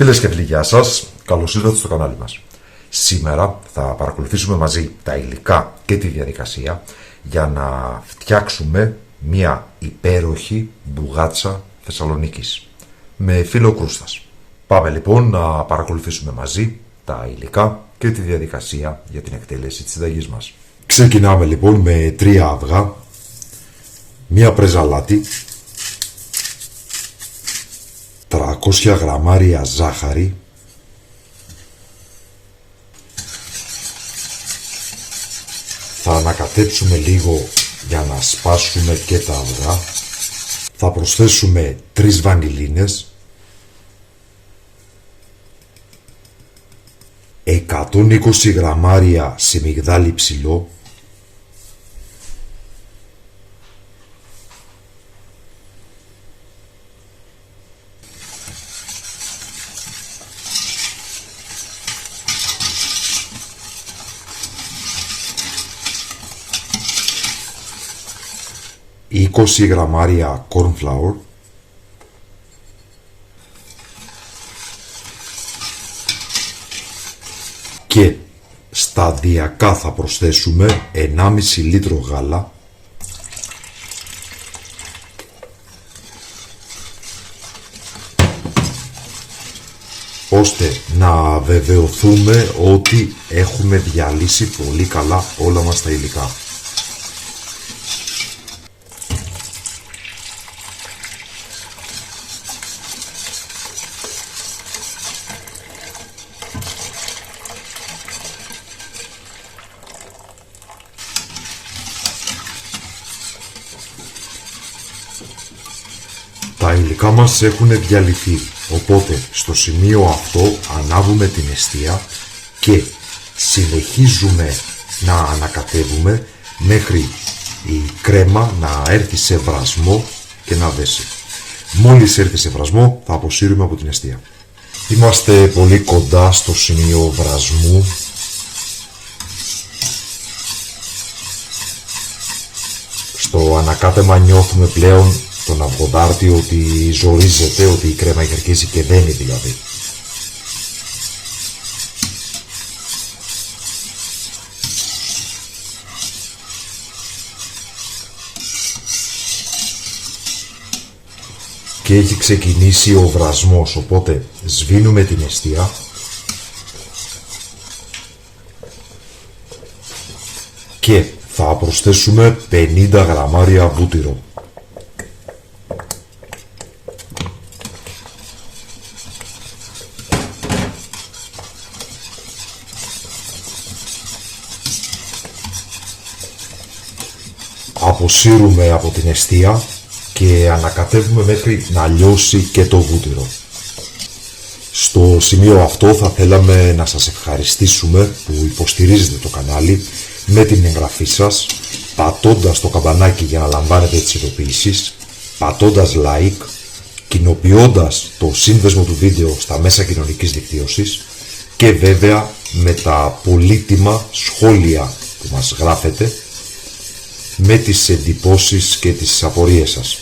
Φίλες και φίλοι, γεια σας. Καλώς ήρθατε στο κανάλι μας. Σήμερα θα παρακολουθήσουμε μαζί τα υλικά και τη διαδικασία για να φτιάξουμε μια υπέροχη μπουγάτσα Θεσσαλονίκης με φύλλο κρούστας. Πάμε λοιπόν να παρακολουθήσουμε μαζί τα υλικά και τη διαδικασία για την εκτέλεση της συνταγής μας. Ξεκινάμε λοιπόν με 3 αυγά, μια πρέζα αλάτι, 300 γραμμάρια ζάχαρη, θα ανακατέψουμε λίγο για να σπάσουμε και τα αυγά, θα προσθέσουμε 3 βανιλίνες, 120 γραμμάρια σιμιγδάλι ψηλό, ή 20 γραμμάρια corn flour, και σταδιακά θα προσθέσουμε 1,5 λίτρο γάλα, ώστε να βεβαιωθούμε ότι έχουμε διαλύσει πολύ καλά όλα μας τα υλικά. Τα υλικά μας έχουν διαλυθεί, οπότε στο σημείο αυτό ανάβουμε την εστία και συνεχίζουμε να ανακατεύουμε μέχρι η κρέμα να έρθει σε βρασμό και να δέσει. Μόλις έρθει σε βρασμό θα αποσύρουμε από την εστία. Είμαστε πολύ κοντά στο σημείο βρασμού. Στο ανακάτεμα νιώθουμε πλέον τον αυγοδάρτη ότι ζορίζεται, ότι η κρέμα έχει αρχίσει και δένει δηλαδή. Και έχει ξεκινήσει ο βρασμός, οπότε σβήνουμε την εστία και θα προσθέσουμε 50 γραμμάρια βούτυρο. Αποσύρουμε από την εστία και ανακατεύουμε μέχρι να λιώσει και το βούτυρο. Στο σημείο αυτό θα θέλαμε να σας ευχαριστήσουμε που υποστηρίζετε το κανάλι με την εγγραφή σας, πατώντας το καμπανάκι για να λαμβάνετε τις ειδοποιήσεις, πατώντας like, κοινοποιώντας το σύνδεσμο του βίντεο στα μέσα κοινωνικής δικτύωσης και βέβαια με τα πολύτιμα σχόλια που μας γράφετε με τις εντυπώσεις και τις απορίες σας.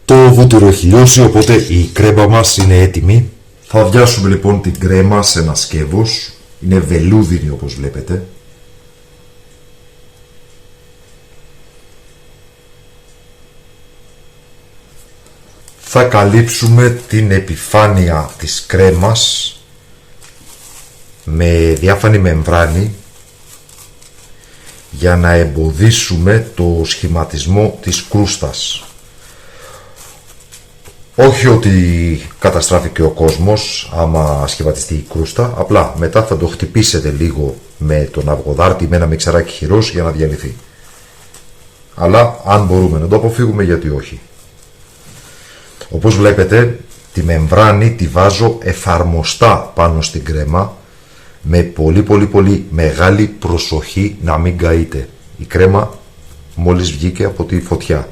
Το βούτυρο έχει λιώσει, οπότε η κρέμα μας είναι έτοιμη. Θα αδειάσουμε λοιπόν την κρέμα σε ένα σκεύος. Είναι βελούδινη όπως βλέπετε. Θα καλύψουμε την επιφάνεια της κρέμας με διάφανη μεμβράνη για να εμποδίσουμε το σχηματισμό της κρούστας. Όχι ότι καταστράφηκε ο κόσμος άμα σχηματιστεί η κρούστα, απλά μετά θα το χτυπήσετε λίγο με τον αυγοδάρτη με ένα μιξεράκι χειρός για να διαλυθεί. Αλλά αν μπορούμε να το αποφύγουμε, γιατί όχι. Όπως βλέπετε τη μεμβράνη τη βάζω εφαρμοστά πάνω στην κρέμα με πολύ μεγάλη προσοχή να μην καείτε. Η κρέμα μόλις βγήκε από τη φωτιά.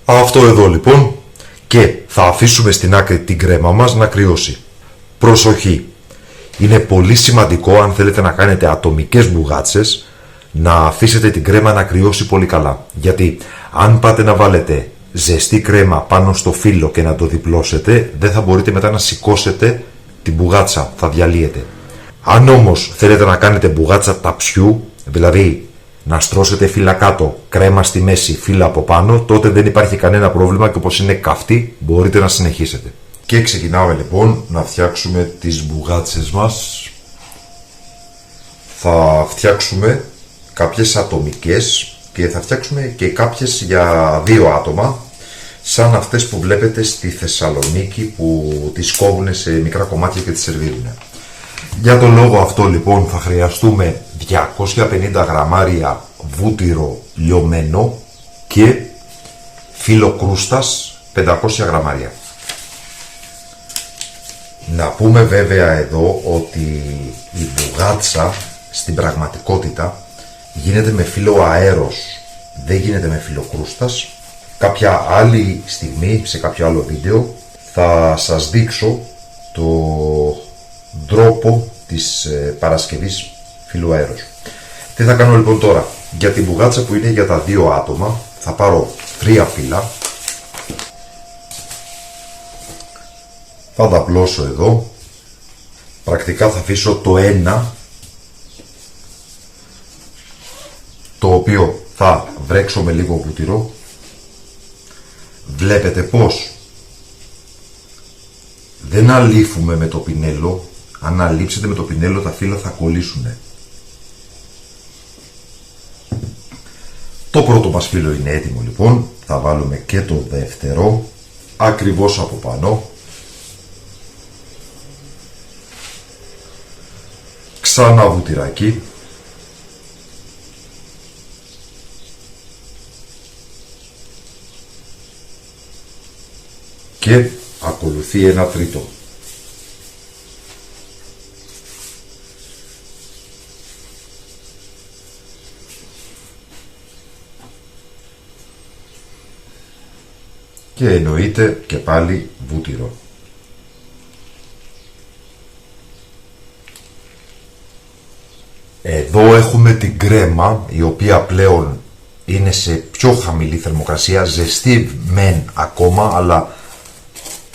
Αυτό εδώ λοιπόν, και θα αφήσουμε στην άκρη την κρέμα μας να κρυώσει. Προσοχή! Είναι πολύ σημαντικό αν θέλετε να κάνετε ατομικές μπουγάτσες να αφήσετε την κρέμα να κρυώσει πολύ καλά. Γιατί αν πάτε να βάλετε ζεστή κρέμα πάνω στο φύλλο και να το διπλώσετε, δεν θα μπορείτε μετά να σηκώσετε την μπουγάτσα, θα διαλύεται. Αν όμως θέλετε να κάνετε μπουγάτσα ταψιού, δηλαδή να στρώσετε φύλλα κάτω, κρέμα στη μέση, φύλλα από πάνω, τότε δεν υπάρχει κανένα πρόβλημα και όπως είναι καυτή μπορείτε να συνεχίσετε. Και ξεκινάμε λοιπόν να φτιάξουμε τις μπουγάτσες μας. Θα φτιάξουμε κάποιες ατομικές και θα φτιάξουμε και κάποιες για 2 άτομα, σαν αυτές που βλέπετε στη Θεσσαλονίκη που τις κόβουν σε μικρά κομμάτια και τις σερβίρουν. Για τον λόγο αυτό λοιπόν θα χρειαστούμε 250 γραμμάρια βούτυρο λιωμένο και φύλλο κρούστας 500 γραμμάρια. Να πούμε βέβαια εδώ ότι η μπουγάτσα στην πραγματικότητα γίνεται με φύλλο αέρος, δεν γίνεται με φύλλο κρούστας. Κάποια άλλη στιγμή, σε κάποιο άλλο βίντεο, θα σας δείξω το τρόπο της παρασκευής φύλλου αέρος. Τι θα κάνω λοιπόν τώρα? Για την μπουγάτσα που είναι για τα 2 άτομα θα πάρω 3 φύλλα, θα τα απλώσω εδώ, πρακτικά θα αφήσω το ένα, το οποίο θα βρέξω με λίγο βούτυρο. Βλέπετε πως δεν αλήφουμε με το πινέλο. Αν αλείψετε με το πινέλο τα φύλλα θα κολλήσουν. Το πρώτο μας φύλλο είναι έτοιμο λοιπόν. Θα βάλουμε και το δεύτερο ακριβώς από πάνω. Ξανά βουτυράκι. Και ακολουθεί ένα τρίτο. Και εννοείται και πάλι βούτυρο. Εδώ έχουμε την κρέμα, η οποία πλέον είναι σε πιο χαμηλή θερμοκρασία, ζεστή μεν ακόμα, αλλά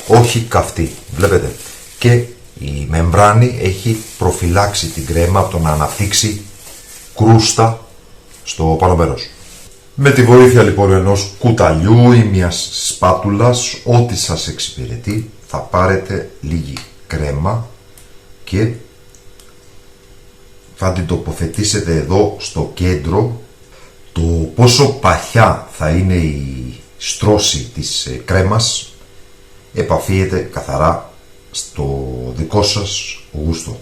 όχι καυτή. Βλέπετε. Και η μεμβράνη έχει προφυλάξει την κρέμα από το να αναπτύξει κρούστα στο πάνω μέρος. Με τη βοήθεια λοιπόν ενός κουταλιού ή μιας σπάτουλας, ό,τι σας εξυπηρετεί, θα πάρετε λίγη κρέμα και θα την τοποθετήσετε εδώ στο κέντρο. Το πόσο παχιά θα είναι η στρώση της κρέμας επαφίεται καθαρά στο δικό σας γούστο.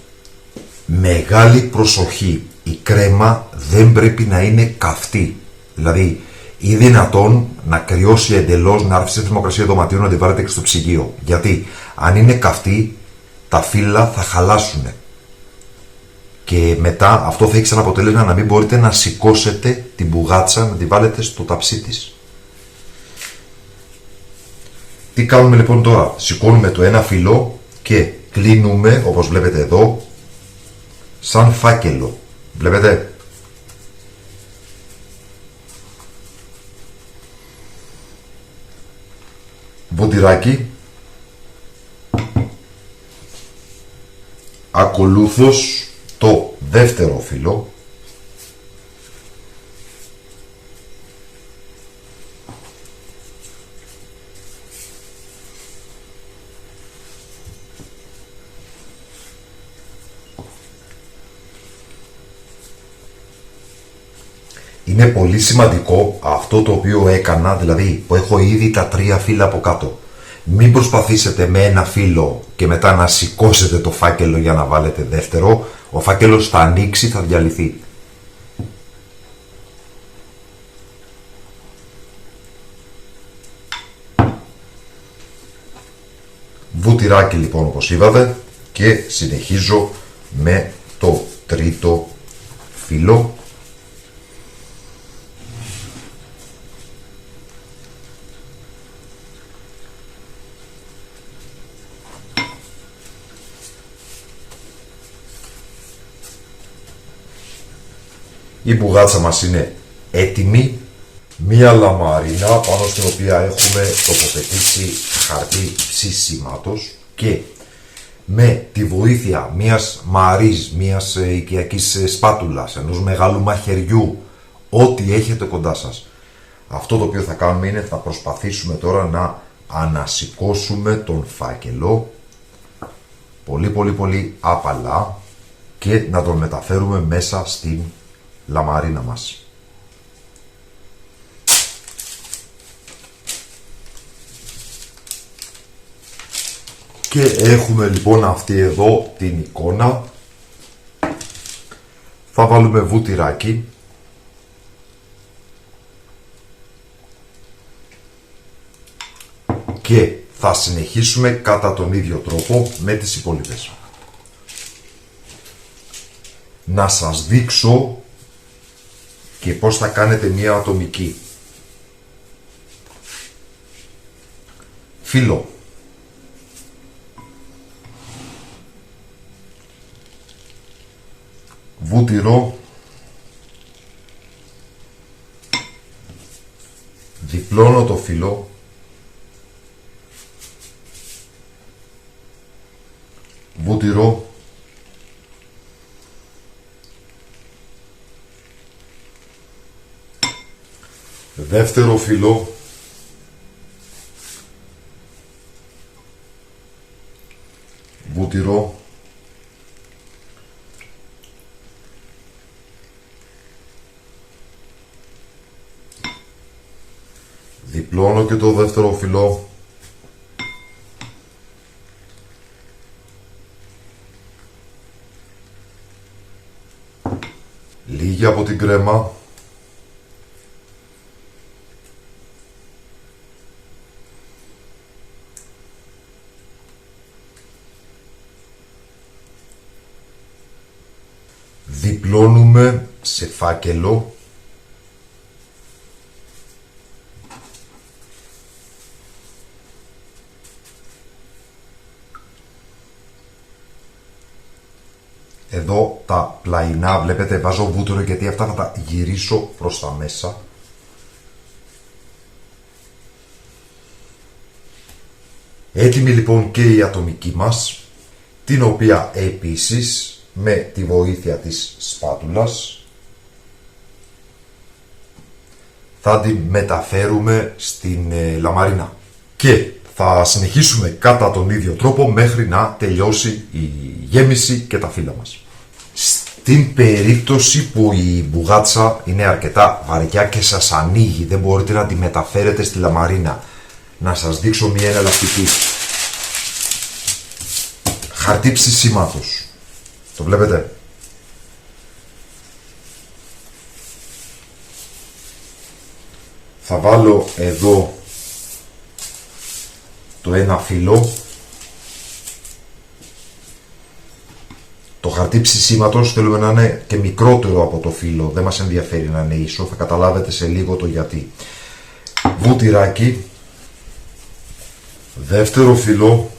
Μεγάλη προσοχή, η κρέμα δεν πρέπει να είναι καυτή. Δηλαδή, ή δυνατόν να κρυώσει εντελώς, να έρθει σε θερμοκρασία δωματίου, να τη βάλετε και στο ψυγείο. Γιατί αν είναι καυτή, τα φύλλα θα χαλάσουν. Και μετά αυτό θα έχει σαν αποτέλεσμα να μην μπορείτε να σηκώσετε την μπουγάτσα, να τη βάλετε στο ταψί της. Τι κάνουμε λοιπόν τώρα? Σηκώνουμε το ένα φύλλο και κλείνουμε, όπως βλέπετε εδώ, σαν φάκελο. Βλέπετε. Βουτυράκι. Ακολούθως το δεύτερο φύλλο. Είναι πολύ σημαντικό αυτό το οποίο έκανα, δηλαδή που έχω ήδη τα 3 φύλλα από κάτω. Μην προσπαθήσετε με ένα φύλλο και μετά να σηκώσετε το φάκελο για να βάλετε δεύτερο. Ο φάκελος θα ανοίξει, θα διαλυθεί. Βουτυράκι λοιπόν όπως είδατε και συνεχίζω με το τρίτο φύλλο. Η μπουγάτσα μας είναι έτοιμη. μία λαμαρίνα πάνω στην οποία έχουμε τοποθετήσει χαρτί ψησίματος και με τη βοήθεια μιας μαρής, μιας οικιακής σπάτουλας, ενός μεγάλου μαχαιριού, ό,τι έχετε κοντά σας. Αυτό το οποίο θα κάνουμε είναι θα προσπαθήσουμε τώρα να ανασηκώσουμε τον φάκελο πολύ άπαλα και να τον μεταφέρουμε μέσα στην λαμαρίνα μας. Και έχουμε λοιπόν αυτή εδώ την εικόνα. Θα βάλουμε βούτυράκι. Και θα συνεχίσουμε κατά τον ίδιο τρόπο με τις υπόλοιπες. Να σας δείξω και πώς θα κάνετε μία ατομική. Φύλλο. Βούτυρο. Διπλώνω το φύλλο. Βούτυρο. Δεύτερο φύλλο. Βούτυρο. Διπλώνω και το δεύτερο φύλλο. Λίγη από την κρέμα. Διπλώνουμε σε φάκελο. Εδώ τα πλαϊνά βλέπετε βάζω βούτυρο γιατί αυτά θα τα γυρίσω προς τα μέσα. Έτοιμη λοιπόν και η ατομική μας, την οποία επίσης με τη βοήθεια της σπάτουλας θα την μεταφέρουμε στην λαμαρίνα. Και θα συνεχίσουμε κατά τον ίδιο τρόπο μέχρι να τελειώσει η γέμιση και τα φύλλα μας. Στην περίπτωση που η μπουγάτσα είναι αρκετά βαριά και σας ανοίγει, δεν μπορείτε να τη μεταφέρετε στη λαμαρίνα, να σας δείξω μια εναλλακτική. Χαρτί ψησίματος. Το βλέπετε? Θα βάλω εδώ το ένα φύλλο. Το χαρτί ψησίματος θέλουμε να είναι και μικρότερο από το φύλλο. Δεν μας ενδιαφέρει να είναι ίσο. Θα καταλάβετε σε λίγο το γιατί. Βούτυράκι. Δεύτερο φύλλο.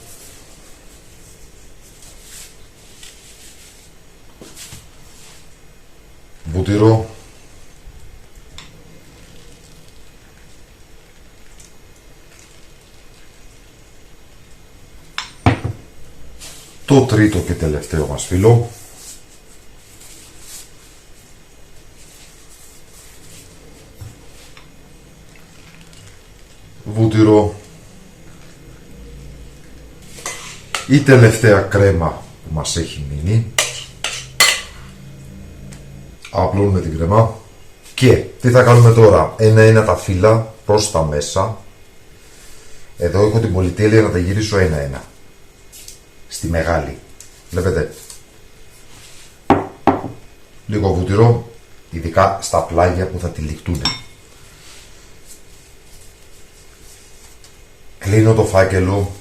Βούτυρο. Το τρίτο και τελευταίο μας φύλλο. Βούτυρο. Η τελευταία κρέμα που μας έχει μείνει. Απλώνουμε την κρέμα. Και τι θα κάνουμε τώρα? Ένα-ένα τα φύλλα προς τα μέσα. Εδώ έχω την πολυτέλεια να τα γυρίσω ένα-ένα. Στη μεγάλη. Βλέπετε? Λίγο βούτυρο, ειδικά στα πλάγια που θα τυλιχτούν. Κλείνω το φάκελο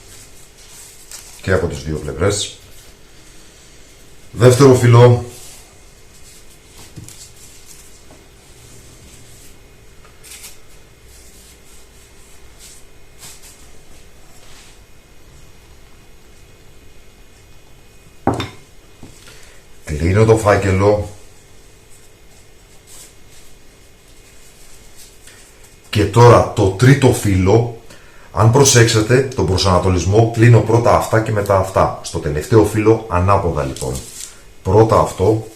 και από τις δύο πλευρές. Δεύτερο φύλλο. Κλείνω το φάκελο Και τώρα το τρίτο φύλλο, αν προσέξετε τον προσανατολισμό, κλείνω πρώτα αυτά και μετά αυτά. Στο τελευταίο φύλλο ανάποδα λοιπόν. Πρώτα αυτό.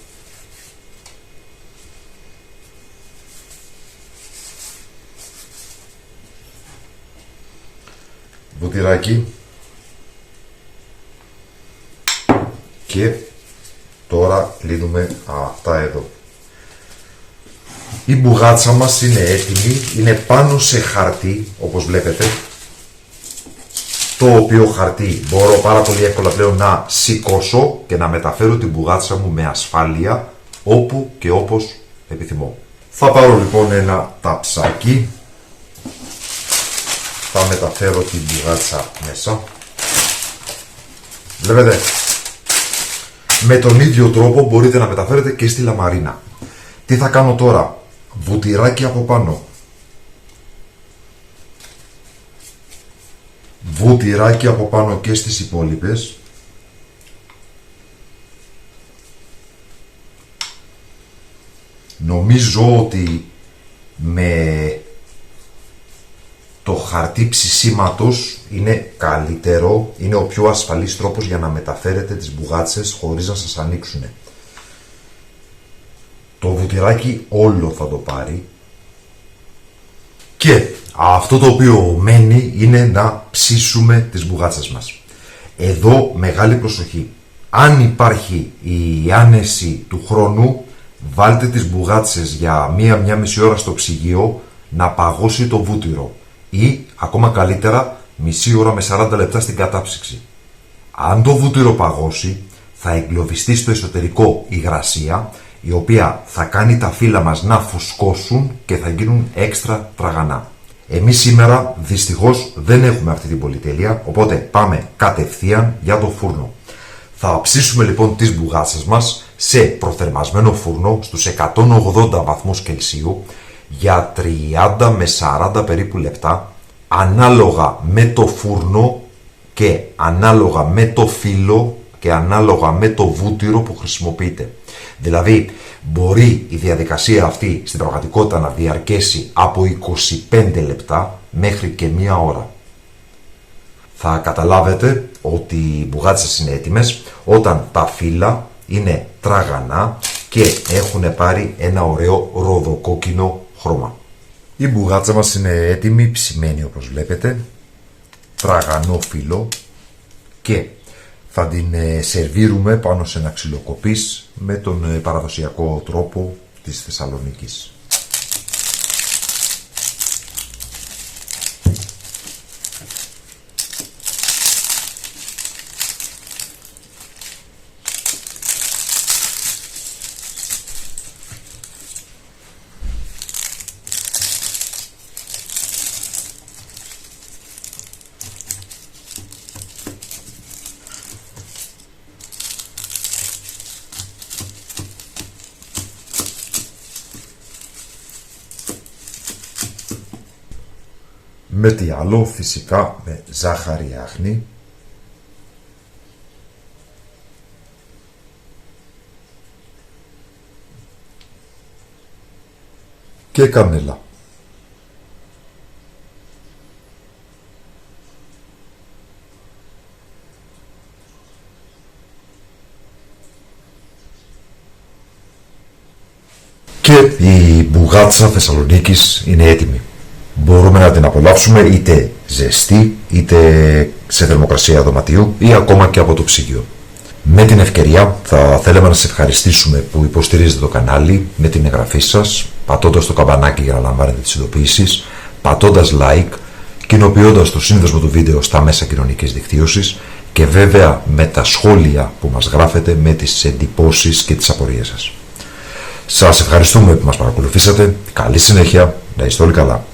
Βουτυράκι. Και τώρα κλείνουμε αυτά εδώ. Η μπουγάτσα μας είναι έτοιμη, είναι πάνω σε χαρτί όπως βλέπετε, το οποίο χαρτί μπορώ πάρα πολύ εύκολα πλέον να σηκώσω και να μεταφέρω την μπουγάτσα μου με ασφάλεια όπου και όπως επιθυμώ. Θα πάρω λοιπόν ένα ταψάκι, θα μεταφέρω την μπουγάτσα μέσα. Βλέπετε, με τον ίδιο τρόπο μπορείτε να μεταφέρετε και στη λαμαρίνα. Τι θα κάνω τώρα? Βουτυράκι από πάνω. Βουτυράκι από πάνω και στις υπόλοιπες. Νομίζω ότι με το χαρτί ψησίματος είναι καλύτερο, είναι ο πιο ασφαλής τρόπος για να μεταφέρετε τις μπουγάτσες χωρίς να σας ανοίξουν. Το βουτυράκι όλο θα το πάρει και αυτό το οποίο μένει είναι να ψήσουμε τις μπουγάτσες μας. Εδώ μεγάλη προσοχή. Αν υπάρχει η άνεση του χρόνου, βάλτε τις μπουγάτσες για μία μισή ώρα στο ψυγείο να παγώσει το βούτυρο ή ακόμα καλύτερα μισή ώρα με 40 λεπτά στην κατάψυξη. Αν το βούτυρο παγώσει, θα εγκλωβιστεί στο εσωτερικό υγρασία, η οποία θα κάνει τα φύλλα μας να φουσκώσουν και θα γίνουν έξτρα τραγανά. Εμείς σήμερα δυστυχώς δεν έχουμε αυτή την πολυτέλεια, οπότε πάμε κατευθείαν για το φούρνο. Θα ψήσουμε λοιπόν τις μπουγάτσες μας σε προθερμασμένο φούρνο στους 180 βαθμούς Κελσίου για 30 με 40 περίπου λεπτά, ανάλογα με το φούρνο και ανάλογα με το φύλλο και ανάλογα με το βούτυρο που χρησιμοποιείτε. Δηλαδή, μπορεί η διαδικασία αυτή στην πραγματικότητα να διαρκέσει από 25 λεπτά μέχρι και 1 ώρα. Θα καταλάβετε ότι οι μπουγάτσες είναι έτοιμες όταν τα φύλλα είναι τραγανά και έχουν πάρει ένα ωραίο ροδοκόκκινο χρώμα. Η μπουγάτσα μας είναι έτοιμη, ψημένη όπως βλέπετε, τραγανό φύλλο και θα την σερβίρουμε πάνω σε ένα ξυλοκοπής με τον παραδοσιακό τρόπο της Θεσσαλονίκης. Με τι άλλο? Φυσικά με ζάχαρη άχνη, και κανέλα. Και η μπουγάτσα Θεσσαλονίκης είναι έτοιμη. Μπορούμε να την απολαύσουμε είτε ζεστή, είτε σε θερμοκρασία δωματίου ή ακόμα και από το ψυγείο. Με την ευκαιρία θα θέλαμε να σας ευχαριστήσουμε που υποστηρίζετε το κανάλι με την εγγραφή σας, πατώντας το καμπανάκι για να λαμβάνετε τις ειδοποιήσεις, πατώντας like, κοινοποιώντας το σύνδεσμο του βίντεο στα μέσα κοινωνικής δικτύωσης και βέβαια με τα σχόλια που μας γράφετε με τις εντυπώσεις και τις απορίες σας. Σας ευχαριστούμε που μας παρακολουθήσατε, καλή συνέχεια, να είστε όλοι καλά.